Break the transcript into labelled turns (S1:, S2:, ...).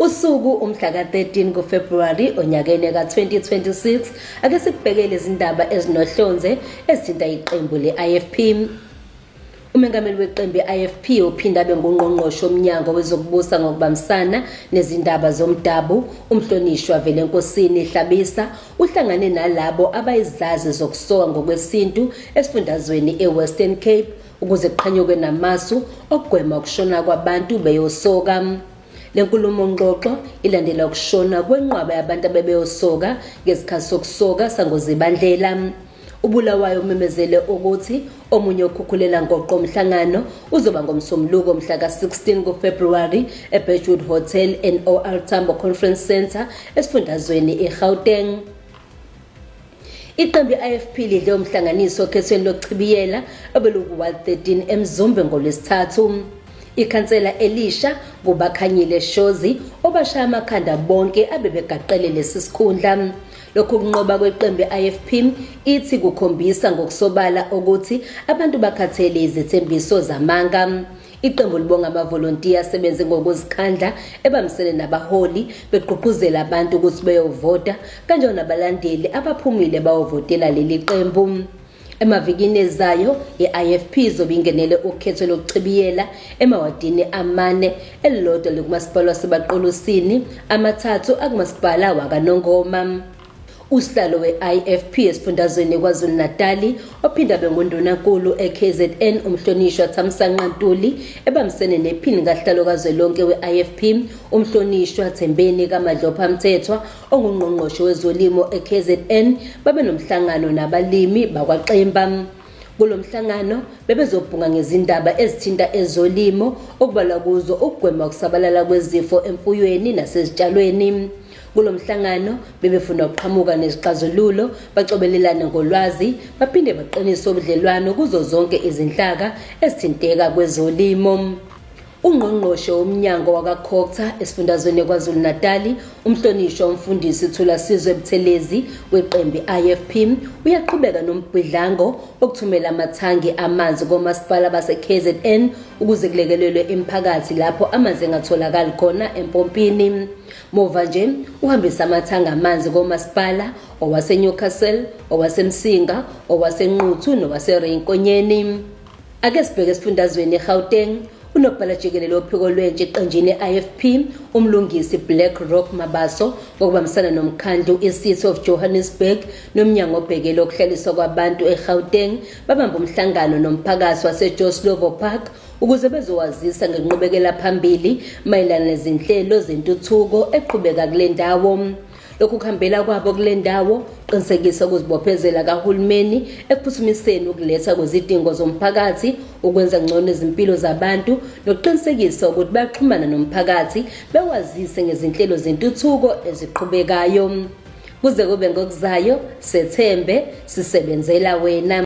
S1: Usuku umhla ka-13 kuFebruwari onyakeni ka-2026 ake sibhekele izindaba ezinohlonze ezithinta iqembu le-IFP. Umengameli weqembu le-IFP uphinda abe ngungqongqoshe womnyango wezokubusa ngokubambisana nezindaba zomdabu umhlonishwa Velenkosini Hlabisa uhlangane nalabo abayizazi zokusoka ngokwesintu esifundazweni eWestern Cape ukuze kuqhanyukwe namasu okugwema ukushona kwabantu beyosoka. Lenkulumo ngxoxo ilandela ukushona kwenqwaba yabantu abebeyosoka ngesikhathi sokusoka sangozibandlela. Ubulawayo umemezele ukuthi omunye okhukhulela ngoqo umhlangano uzoba ngomsombuluko mhla ka-16 kuFebruwari eBedwood Hotel and OR Tambo Conference Center esifundazweni eGauteng. Iqembu i-IFP lidle umhlanganiso okhethweni lokuchibiyela obeluku 13 eMzumbe ngoLwesithathu. Ikhansela Elisha kubakhanyile Shozi obashaya amakhanda bonke abebegaqele lesi sikhundla. Lokhu kunqoba kweqembu i-IFP ithi kukhombisa ngokusobala ukuthi abantu bakhathele izithembiso zamanga. Iqembu libonga amavolontiya asebenze ngokuzikhandla ebamisene nabaholi begqugquzela abantu ukuthi beyovota kanjalo nabalandeli abaphumile bawovotela leli qembu. Emavikini ezayo i-IFP izobe ingenele ukhetho lokuchibiyela emawadini amane elilodwa likumasipala waseBaqolusini amathathu akumasipala wakaNongoma. Usihlalo we-IFP esifundazweni KwaZulu-Natali ophinda bengundunankulu eKZN umhlonishwa Thamsanqa Ntuli ebamisene nephini kahlalo kazwelonke we-IFP umhlonishwa Thembeni kaMadlopha Mthethwa ongungqongqoshe wezolimo eKZN babe nomhlangano nabalimi bakwaXimba. Kulo mhlangano bebezobhunga ngezindaba ezithinta ezolimo okubalwa kuzo ukugwema ukusabalala kwezifo emfuyweni nasezitshalweni. Kulo mhlangano bebefuna ukuqhamuka nezixazululo bacobelelana ngolwazi baphinde baqinise ubudlelwano kuzo zonke izinhlaka ezithinteka kwezolimo. Ungqongqoshe womnyango wakaKhokha esifundazweni KwaZulu-Natali umhlonishwa umfundisi Thulasizwe Buthelezi weqembu i-IFP uyaqhubeka nombhidlango okuthumela amathangi amanzi komasipala base-KZN ukuze kulekelelwe imiphakathi lapho amanzi engatholakali khona empompini. Mova nje uhambisa amathangi amanzi komasipala owaseNewcastle, owaseMsinga, owaseNquthu nowaseRenkonyeni. Ake sibheke esifundazweni eGauteng. Unobhala jikelele ophiko lwentsha eqenjini i-IFP umlungisi Black Rock Mabaso ngokubambisana nomkhandlu iCity of Johannesburg nomnyango obhekele ukuhlaliswa kwabantu eGauteng babamba umhlangano nomphakathi waseJoslovo Park ukuze bezowazisa ngenqubekela phambili mayelana nezinhlelo zentuthuko eqhubeka kule ndawo. Lokhu kuhambela kwabo kule ndawo qinisekisa ukuzibophezela kahulumeni ekuphuthumiseni ukuletha kwezidingo zomphakathi ukwenza ngcono izimpilo zabantu nokuqinisekisa ukuthi baxhumana nomphakathi bewazise ngezinhlelo zentuthuko eziqhubekayo. Kuze kube ngokuzayo sethembe sisebenzela wena.